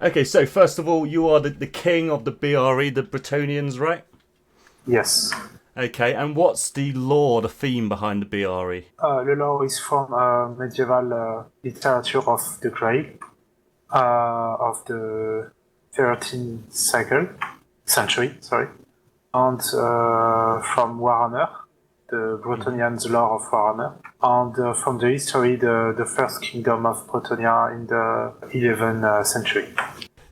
Okay, so first of all, you are the king of the BRE, the Bretonians, right? Yes. Okay, and what's the lore, the theme behind the BRE? Le law is from medieval literature of the Grail of the 13th century, sorry, and from Warhammer, the Hmm. Bretonians lore of Warhammer, and from the history, the first kingdom of Bretonia in the 11th century.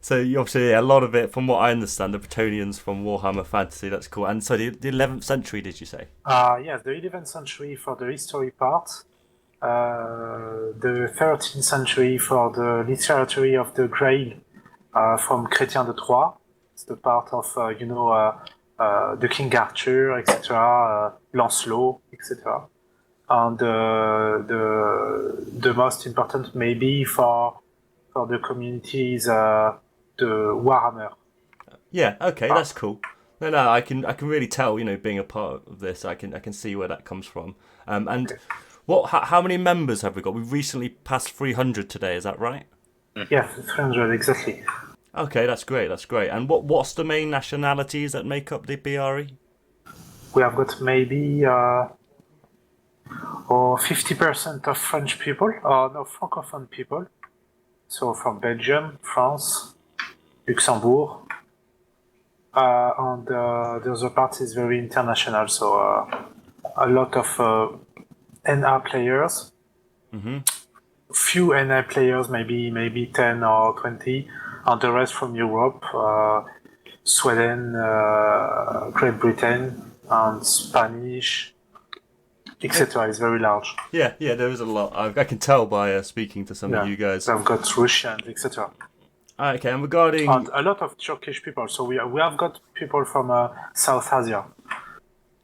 So you obviously a lot of it, from what I understand, the Bretonians from Warhammer Fantasy. That's cool. And so the 11th century, did you say? Yes, the 11th century for the history part, the 13th century for the literature of the Grail from Chrétien de Troyes. It's the part of, the King Arthur, etc., Lancelot, etc. And the most important maybe for the community is the Warhammer. Yeah. Okay, Uh, that's cool. No, no, I can really tell. Being a part of this, I can see where that comes from. And okay. how many members have we got? We've recently passed 300 today. Is that right? Yeah, 300 exactly. Okay, that's great. That's great. And what's the main nationalities that make up the BRE? We have got maybe or 50% of French people, or no, Francophone people. So from Belgium, France, Luxembourg, and the other part is very international. So a lot of NA players, Hmm. few NA players, maybe 10 or 20, and the rest from Europe, Sweden, Great Britain, and Spanish, etc. is very large. Yeah, yeah, there is a lot. I can tell by speaking to some of Yeah, you guys. they've got Russians, etc. Okay, and And regarding a lot of Turkish people. So we have got people from South Asia.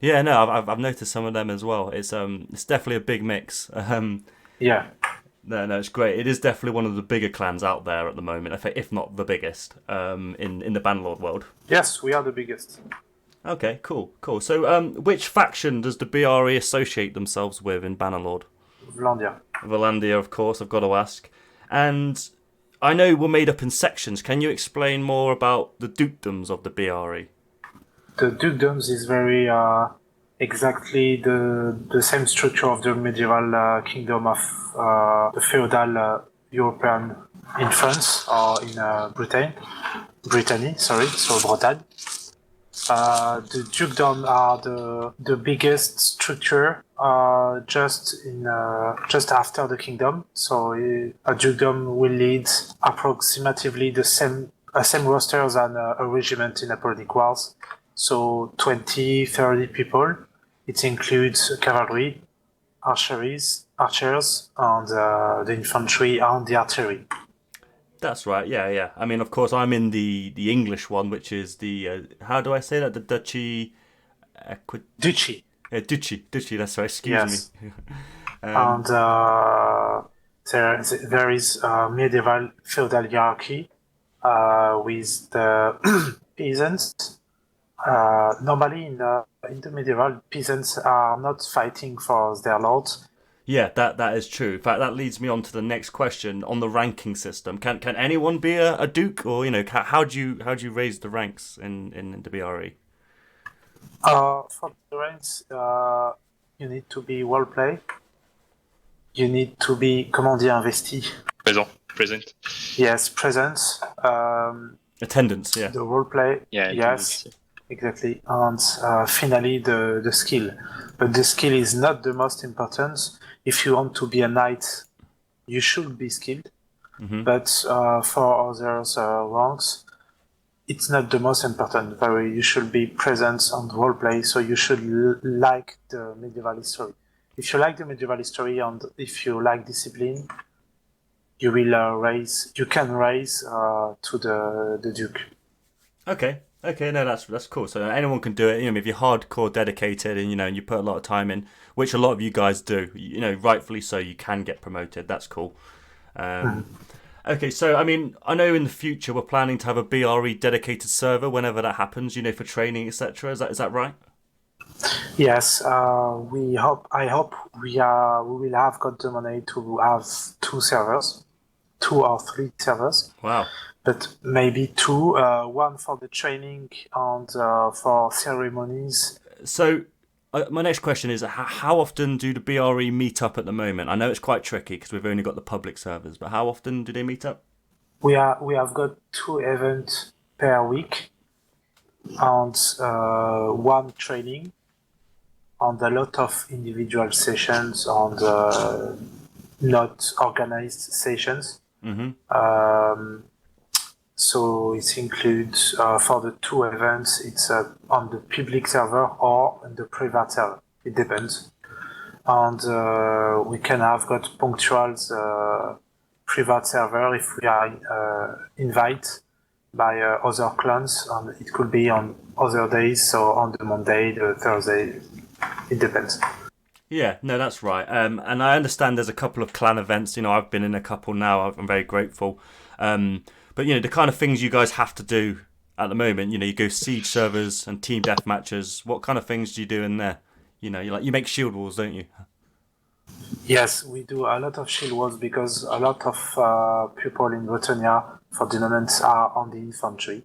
yeah, no, I've noticed some of them as well. It's definitely a big mix. Yeah. No, no, it's great. It is definitely one of the bigger clans out there at the moment, if not the biggest, in the Bannerlord world. Yes, we are the biggest. Okay, cool, cool. So, which faction does the BRE associate themselves with in Bannerlord? Vlandia. Valandia, of course. I've got to ask. And I know we're made up in sections. Can you explain more about the dukedoms of the BRE? The Dukedoms is very exactly the same structure of the medieval kingdom of the feudal European in France or in Brittany, sorry, so Bretagne. The dukedom are the biggest structure just after the kingdom. So a dukedom will lead approximately the same roster than a regiment in Napoleonic Wars. So 20, 30 people. It includes cavalry, archers, and the infantry and the artillery. That's right. Yeah, yeah. I mean, of course, I'm in the English one, which is the how do I say that? The Duchy, Duchy, Duchy. That's right. Excuse me. yes. And um, there is a medieval feudal hierarchy with the peasants. Normally, in the medieval, peasants are not fighting for their lords. yeah, that is true. In fact, that leads me on to the next question on the ranking system. Can anyone be a duke, or how do you raise the ranks in the BRE? For the ranks, you need to be well played. You need to be, comment dire, investi. Présent. Present. Yes, presence. Attendance. Yeah. The role play, Yeah, yes, attendance. exactly. And finally, the skill. But the skill is not the most important. If you want to be a knight, you should be skilled. Hmm. But for others ranks, it's not the most important. You should be present and role play. So you should like the medieval history. If you like the medieval history and if you like discipline, you will raise. You can raise to the duke. Okay. Okay, no, that's cool. So anyone can do it. If you're hardcore dedicated and and you put a lot of time in, which a lot of you guys do. Rightfully so. You can get promoted. That's cool. Um, Mhm. okay, so I mean, I know in the future we're planning to have a BRE dedicated server whenever that happens. For training, etc. Is that right? Yes, we hope. I hope we will have got the money to have two servers, two or three servers. Wow. but maybe two. One for the training and for ceremonies. So, my next question is: how often do the BRE meet up at the moment? I know it's quite tricky because we've only got the public servers, but how often do they meet up? We have got 2 events per week and one training and a lot of individual sessions and not organized sessions. Mm-hmm. So it includes for the 2 events, it's on the public server or on the private server. It depends. And we can have got punctual private server if we are invited by other clans, and it could be on other days, so on the Monday, the Thursday, it depends. Yeah, no, that's right. And I understand there's a couple of clan events. I've been in a couple now. I'm very grateful. But the kind of things you guys have to do at the moment. You go siege servers and team death matches. What kind of things do you do in there? You make shield walls, don't you? Yes, we do a lot of shield walls because a lot of people in Bretonnia for the moment are on the infantry.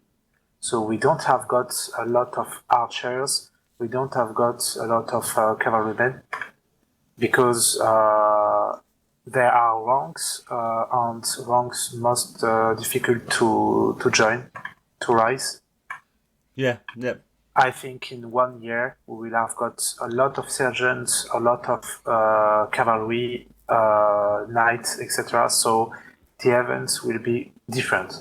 So we don't have got a lot of archers. We don't have got a lot of cavalrymen because there are ranks and ranks most difficult to join, to rise. Yeah, yeah. I think in 1 year we will have got a lot of sergeants, a lot of cavalry, knights, etc. So the events will be different.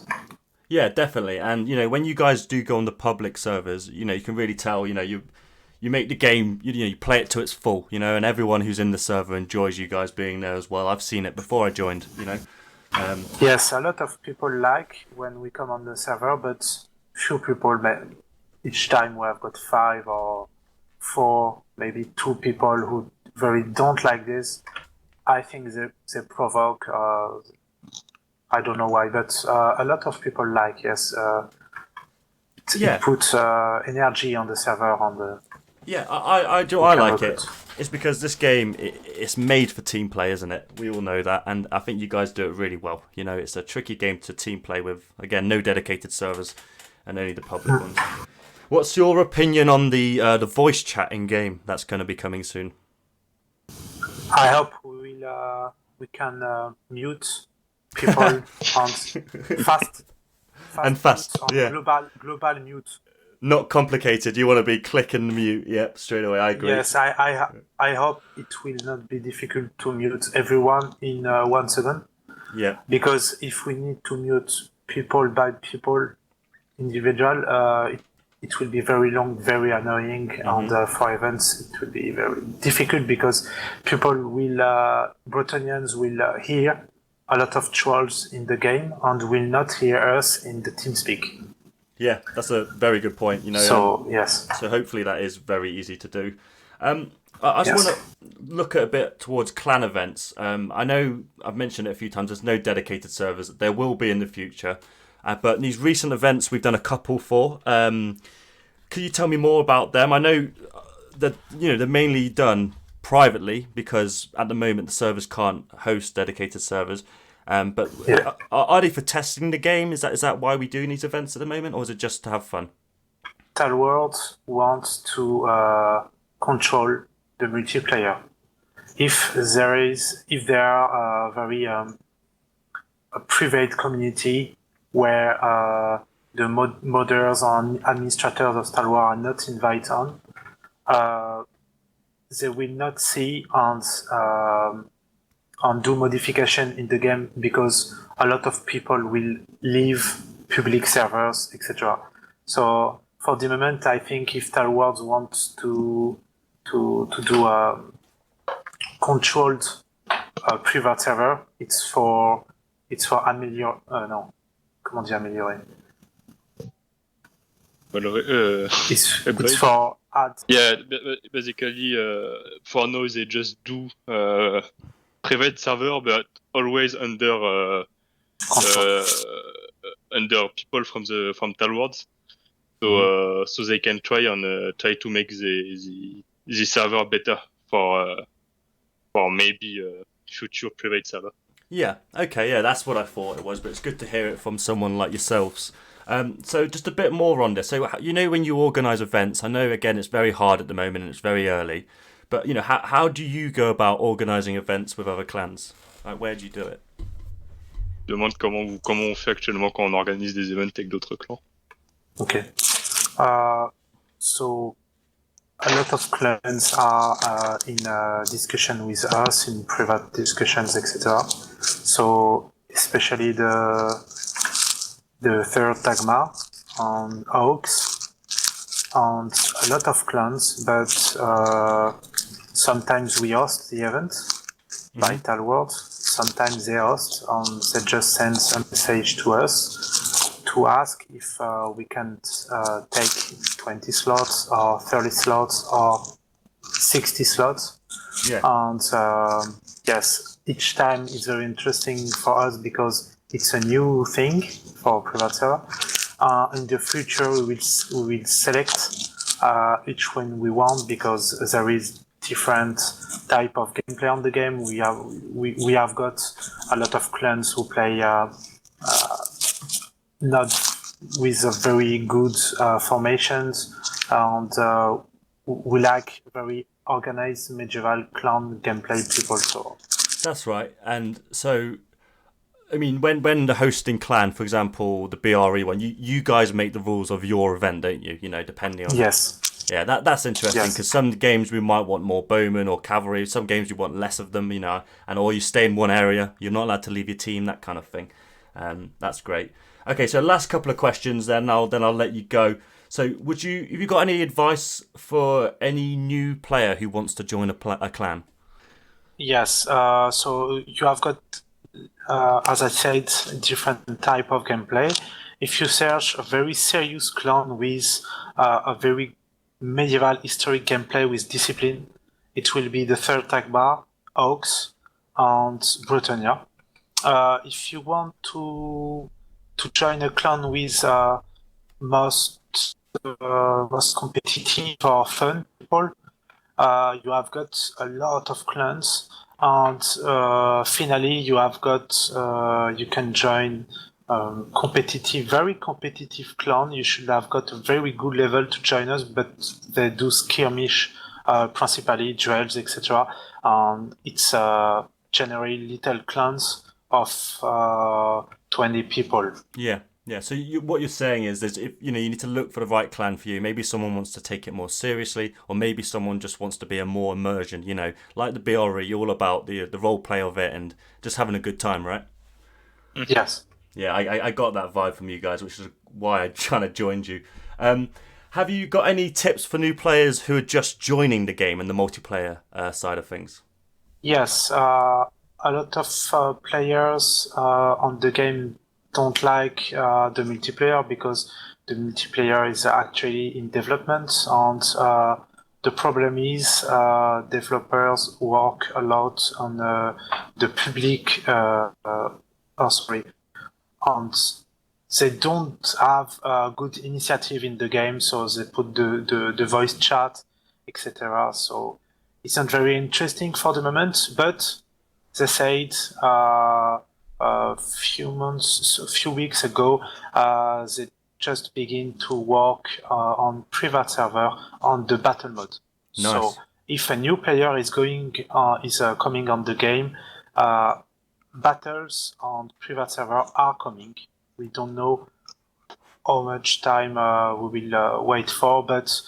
Yeah, definitely. And when you guys do go on the public servers, you can really tell. You make the game. You play it to its full. And everyone who's in the server enjoys you guys being there as well. I've seen it before I joined. Yes, a lot of people like when we come on the server, but few people. Each time we have got 5 or 4, maybe 2 people who very don't like this. I think they provoke. I don't know why, but a lot of people like. Yes, it puts energy on the server on the. Yeah, I do. I like it. It's because this game it's made for team play, isn't it? We all know that, and I think you guys do it really well. It's a tricky game to team play with. Again, no dedicated servers, and only the public ones. What's your opinion on the voice chat in game that's going to be coming soon? I hope we can mute people and fast and fast, yeah. Global mute. Not complicated. You want to be click and mute. Yep, straight away. I agree. Yes, I hope it will not be difficult to mute everyone in 1 second. Yeah. Because if we need to mute people by people, individual, it will be very long, very annoying, and for events it will be very difficult because people Bretonians will hear a lot of trolls in the game and will not hear us in the TeamSpeak. Yeah, that's a very good point. So yes. So hopefully that is very easy to do. I just want to look at a bit towards clan events. I know I've mentioned it a few times. There's no dedicated servers. There will be in the future. But these recent events, we've done a couple for. Could you tell me more about them? I know that they're mainly done privately because at the moment the servers can't host dedicated servers. But are they for testing the game? Is that why we do these events at the moment, or is it just to have fun? Talworld wants to control the multiplayer. If there are a very a private community where the modders and administrators of Talworld are not invited on, they will not see and do modification in the game because a lot of people will leave public servers, etc. So for the moment, I think if Talworld wants to do a controlled private server, it's for améliorer. Non, comment dire améliorer? It's for ads. Yeah, basically, for now they just do private server, but always under people from Talworld, so they can try to make the server better for maybe future private server. Yeah. Okay. Yeah, that's what I thought it was, but it's good to hear it from someone like yourselves. So just a bit more on this. So when you organise events, I know again it's very hard at the moment and it's very early, but how do you go about organising events with other clans? Like where do you do it? Je demande comment on fait actuellement quand on organise des events avec d'autres clans. Okay. So a lot of clans are in discussion with us in private discussions, etc. So especially the third Tagma on Oaks and a lot of clans, but sometimes we host the event by Talward. Sometimes they host and they just send a message to us to ask if we can take 20 slots or 30 slots or 60 slots. Yeah. And yes, each time is very interesting for us because it's a new thing for private server. In the future, we will select each one we want because there is different type of gameplay on the game. We have got a lot of clans who play not with a very good formations, and we like very organized medieval clan gameplay people. So That's right. And so, I mean, when the hosting clan, for example, the BRE one, you guys make the rules of your event, don't you? Depending on yes, Yeah, that's interesting yes, because some games we might want more bowmen or cavalry. Some games we want less of them, and or you stay in one area. You're not allowed to leave your team, that kind of thing. That's great. Okay, so last couple of questions, then I'll let you go. So, have you got any advice for any new player who wants to join a clan? yes. So you have got, as I said, different type of gameplay. If you search a very serious clan with a very medieval historic gameplay with discipline, it will be the third tag bar, Oaks, and Bretonia. If you want to join a clan with most most competitive or fun people, you have got a lot of clans, and finally you have got you can join very competitive clan. You should have got a very good level to join us, but they do skirmish principally duels, etc. And it's generally little clans of 20 people. Yeah, yeah. So what you're saying is, if you need to look for the right clan for you. Maybe someone wants to take it more seriously, or maybe someone just wants to be a more immersion. Like the BRE, you're all about the role play of it and just having a good time, right? Yes. Yeah, I got that vibe from you guys, which is why I kind of joined you. Have you got any tips for new players who are just joining the game and the multiplayer side of things? Yes, a lot of players on the game don't like the multiplayer because the multiplayer is actually in development, and the problem is developers work a lot on the public, sorry, and they don't have a good initiative in the game, so they put the voice chat, etc. So it's not very interesting for the moment, but they said a few weeks ago, they just begin to work on private server on the battle mode. So Nice. if a new player is coming on the game, battles on private server are coming. We don't know how much time we will wait for, but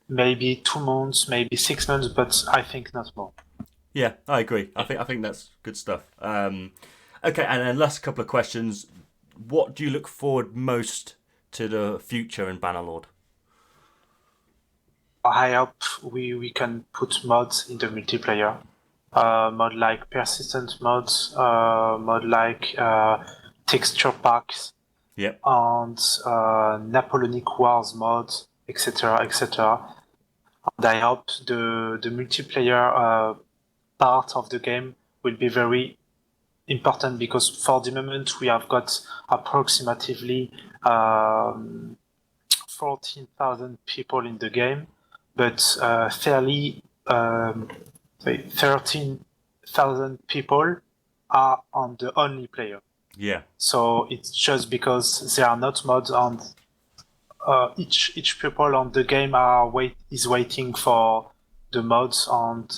maybe 2 months, maybe 6 months, but I think not more. Yeah, I agree. I think that's good stuff. Okay, and then last couple of questions. What do you look forward most to the future in Bannerlord? I hope we can put mods in the multiplayer. Mod like persistent mods, mod like texture packs, Yep. and Napoleonic Wars mod, etc., etc. And I hope the multiplayer part of the game will be very important because for the moment we have got approximately 14,000 people in the game, but fairly 13,000 people are on the only player. Yeah. So it's just because there are not mods on each people on the game is waiting for the mods and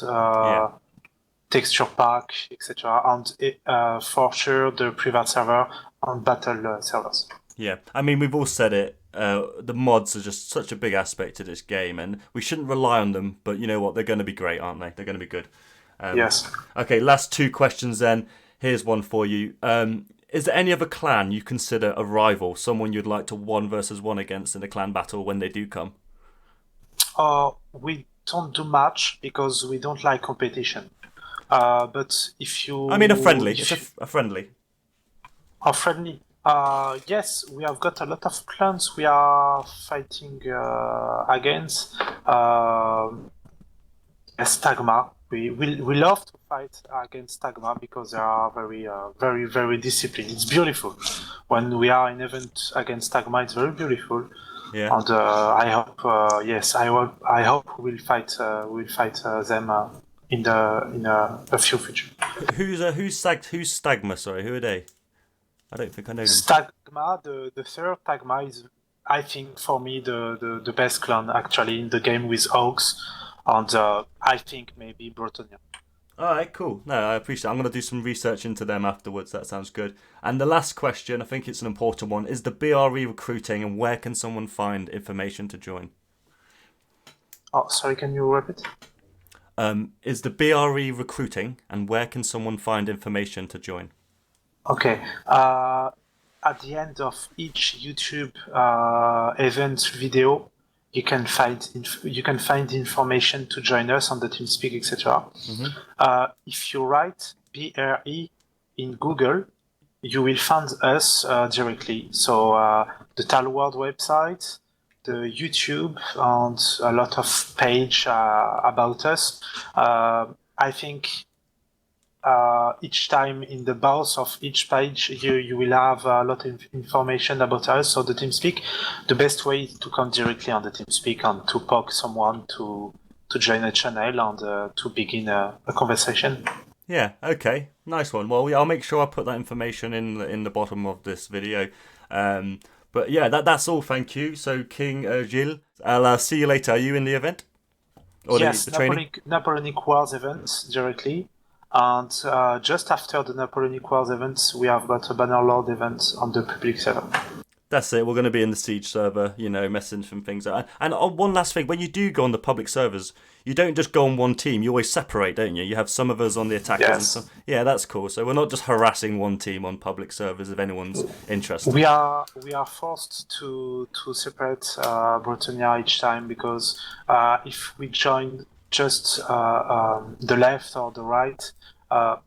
texture pack, etc. And for sure the private server and battle servers. Yeah, I mean, we've all said it. The mods are just such a big aspect to this game, and we shouldn't rely on them. But you know what? They're going to be great, aren't they? They're going to be good. Yes. Okay, last two questions then. Here's one for you. Is there any other clan you consider a rival, someone you'd like to 1v1 against in a clan battle when they do come? We don't do much because we don't like competition. But if you... I mean, a friendly. It's a friendly. A friendly. Yes, we have got a lot of clans we are fighting against. Stagma. We love to fight against Stagma because they are very, very disciplined. It's beautiful. When we are in event against Stagma, it's very beautiful. Yeah. And I hope, I hope we'll fight them in a few future. Who's Stagma? Sorry, who are they? I don't think I know them. Stagma, the third Stagma is, I think, for me the best clan actually in the game with Oaks, and I think maybe Bretonnia. All right, cool. No, I appreciate it. I'm going to do some research into them afterwards. That sounds good. And the last question, I think it's an important one, is the BRE recruiting, and where can someone find information to join? Oh, sorry, can you repeat? Is the BRE recruiting, and where can someone find information to join? Okay. At the end of each YouTube event video, you can find information to join us on the TeamSpeak, etc. Mm-hmm. If you write BRE in Google, you will find us directly. So the Talworld website, the YouTube, and a lot of page about us. I think each time in the bows of each page, you will have a lot of information about us. So the TeamSpeak, the best way is to come directly on the TeamSpeak and to poke someone to join a channel and to begin a conversation. Yeah, okay. Nice one. Well, I'll make sure I put that information in the bottom of this video. But yeah, that's all. Thank you. So, King Gilles, I'll see you later. Are you in the event? Or yes, the Napoleonic Wars event directly. And just after the Napoleonic Wars events, we have got a Bannerlord event on the public server. That's it. We're going to be in the Siege server, messing some things out. And one last thing, when you do go on the public servers, you don't just go on one team. You always separate, don't you? You have some of us on the attackers. Yes. And some... Yeah, that's cool. So we're not just harassing one team on public servers if anyone's interested. We are forced to separate Bretonnia each time because if we join just the left or the right, a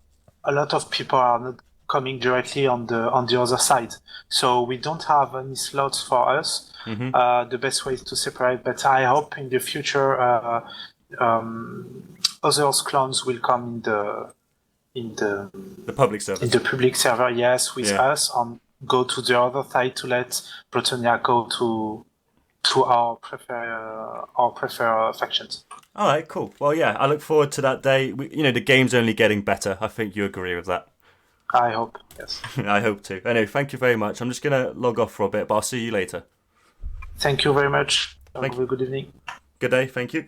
lot of people are not coming directly on the other side. So we don't have any slots for us. Mm-hmm. The best way is to separate, but I hope in the future other clans will come in the public server. In the public server, yes, with us, and go to the other side to let Bretonnia go to our preferred factions. All right, cool. Well, yeah, I look forward to that day. The game's only getting better. I think you agree with that. I hope, yes. I hope too. Anyway, thank you very much. I'm just going to log off for a bit, but I'll see you later. Thank you very much. Have a good evening. Good day. Thank you.